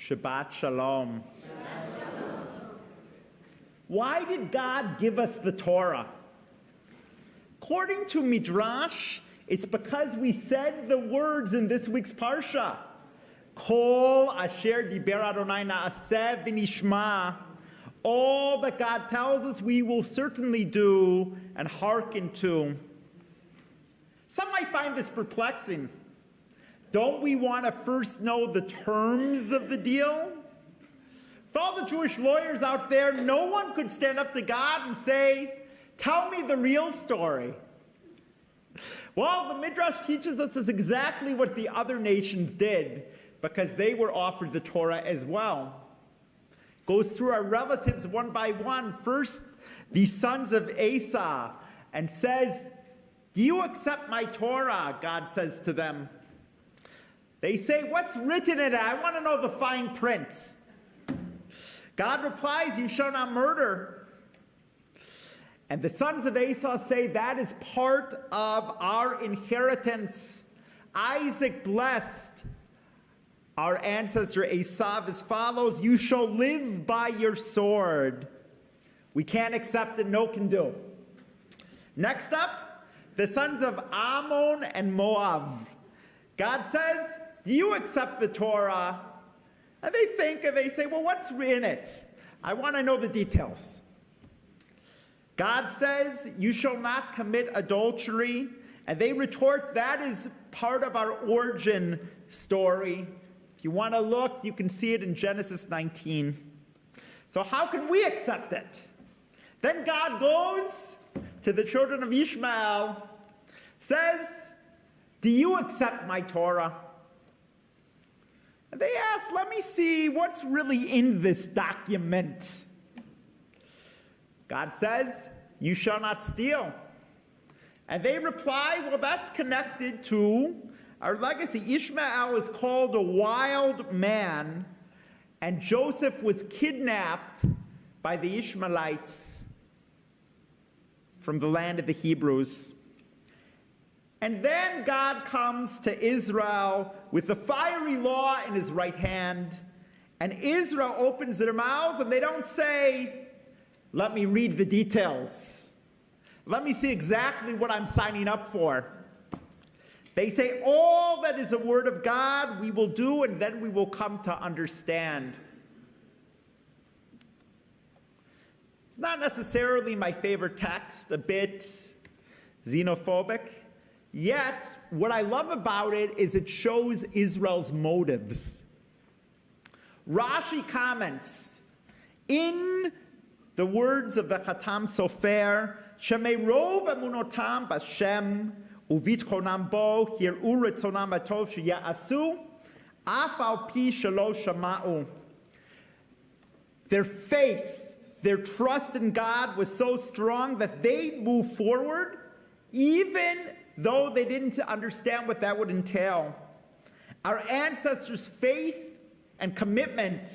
Shabbat Shalom. Why did God give us the Torah? According to Midrash, it's because we said the words in this week's Parsha. Kol asher diber Adonai na'aseh v'nishma. All that God tells us we will certainly do and hearken to. Some might find this perplexing. Don't we want to first know the terms of the deal? For all the Jewish lawyers out there, no one could stand up to God and say, tell me the real story. Well, the Midrash teaches us this exactly what the other nations did, because they were offered the Torah as well. Goes through our relatives one by one. First, the sons of Esau, and says, do you accept my Torah? God says to them. They say, what's written in it? I want to know the fine print. God replies, you shall not murder. And the sons of Esau say, that is part of our inheritance. Isaac blessed our ancestor Esau as follows, you shall live by your sword. We can't accept it, no can do. Next up, the sons of Ammon and Moab. God says, do you accept the Torah? And they think and they say, well, what's in it? I want to know the details. God says, you shall not commit adultery. And they retort, that is part of our origin story. If you want to look, you can see it in Genesis 19. So how can we accept it? Then God goes to the children of Ishmael, says, do you accept my Torah? And they ask, let me see what's really in this document. God says, you shall not steal. And they reply, well, that's connected to our legacy. Ishmael is called a wild man, and Joseph was kidnapped by the Ishmaelites from the land of the Hebrews. And then God comes to Israel with the fiery law in his right hand, and Israel opens their mouths, and they don't say, let me read the details. Let me see exactly what I'm signing up for. They say, all that is a word of God we will do, and then we will come to understand. It's not necessarily my favorite text, a bit xenophobic. Yet, what I love about it is it shows Israel's motives. Rashi comments, in the words of the Chatam Sofer, Shemei rov emunotam b'Shem uvitchonam bo hir'u retzonam hatov sheya'asu af al pi shelo shama'u. Their faith, their trust in God was so strong that they moved forward, even though they didn't understand what that would entail. Our ancestors' faith and commitment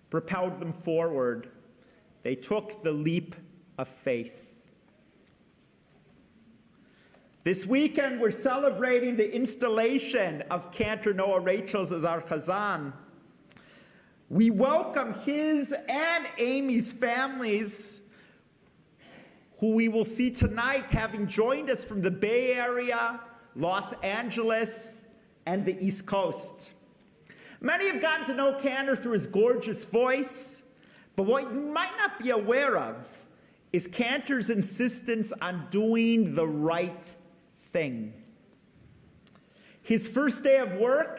propelled them forward. They took the leap of faith. This weekend, we're celebrating the installation of Cantor Noah Rachel's as our Chazan. We welcome his and Amy's families, who we will see tonight, having joined us from the Bay Area, Los Angeles, and the East Coast. Many have gotten to know Cantor through his gorgeous voice, but what you might not be aware of is Cantor's insistence on doing the right thing. His first day of work,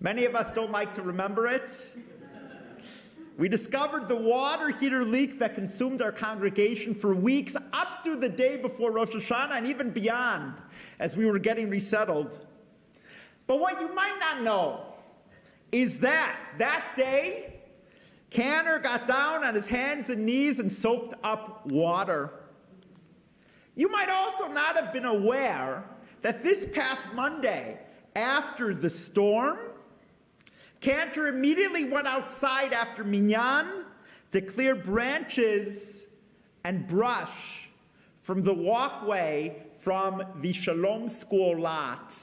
many of us don't like to remember it. We discovered the water heater leak that consumed our congregation for weeks, up to the day before Rosh Hashanah and even beyond, as we were getting resettled. But what you might not know is that day, Cantor got down on his hands and knees and soaked up water. You might also not have been aware that this past Monday, after the storm, Cantor immediately went outside after Minyan to clear branches and brush from the walkway from the Shalom School lot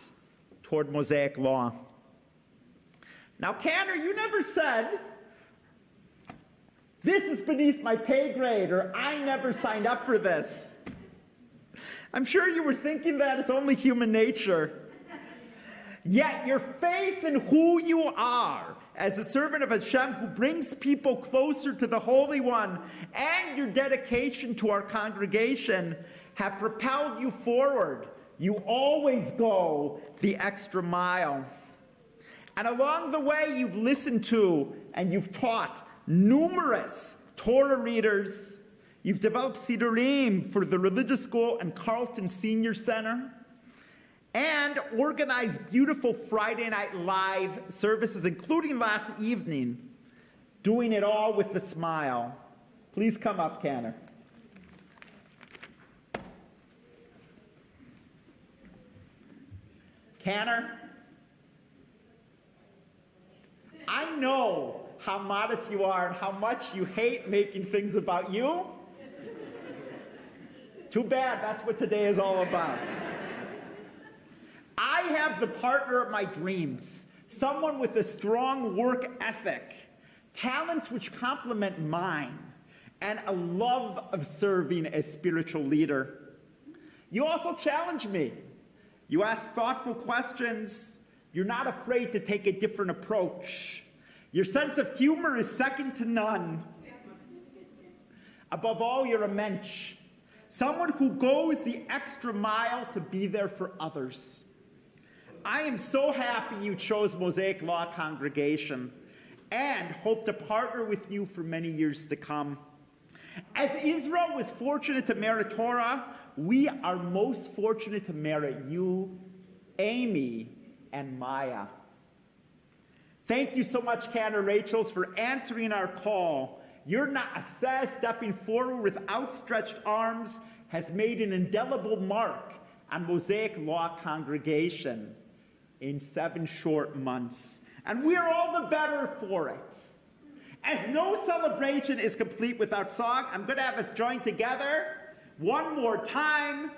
toward Mosaic Law. Now, Cantor, you never said, this is beneath my pay grade, or I never signed up for this. I'm sure you were thinking that it's only human nature. Yet your faith in who you are as a servant of Hashem who brings people closer to the Holy One and your dedication to our congregation have propelled you forward. You always go the extra mile. And along the way, you've listened to and you've taught numerous Torah readers. You've developed Sidurim for the religious school and Carlton Senior Center, and organized beautiful Friday Night Live services, including last evening, doing it all with a smile. Please come up, Cantor. Cantor, I know how modest you are and how much you hate making things about you. Too bad, that's what today is all about. I have the partner of my dreams, someone with a strong work ethic, talents which complement mine, and a love of serving as spiritual leader. You also challenge me. You ask thoughtful questions. You're not afraid to take a different approach. Your sense of humor is second to none. Above all, you're a mensch, someone who goes the extra mile to be there for others. I am so happy you chose Mosaic Law Congregation and hope to partner with you for many years to come. As Israel was fortunate to merit Torah, we are most fortunate to merit you, Amy, and Maya. Thank you so much, Cantor Rachels, for answering our call. Your Na'aseh stepping forward with outstretched arms has made an indelible mark on Mosaic Law Congregation in 7 short months. And we are all the better for it. As no celebration is complete without song, I'm going to have us join together one more time.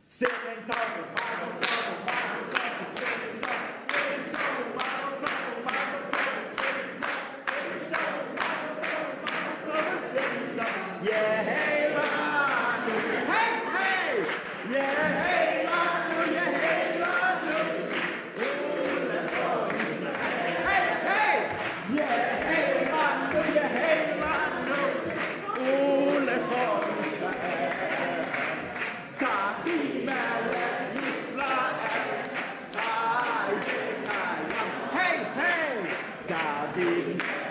Sing and talk, mazel tov, mazel tov, sing and talk, sing and talk, mazel tov, mazel tov, sing and talk, sing and talk, mazel tov, mazel tov, sing and talk. Yeah, hey, Lanu, hey, hey, yeah, hey, Lanu, yeah, hey, Lanu. Hey, hey, yeah, hey, Lanu, yeah, hey, Lanu. Ooh, lecho Israel. Hey, hey, David.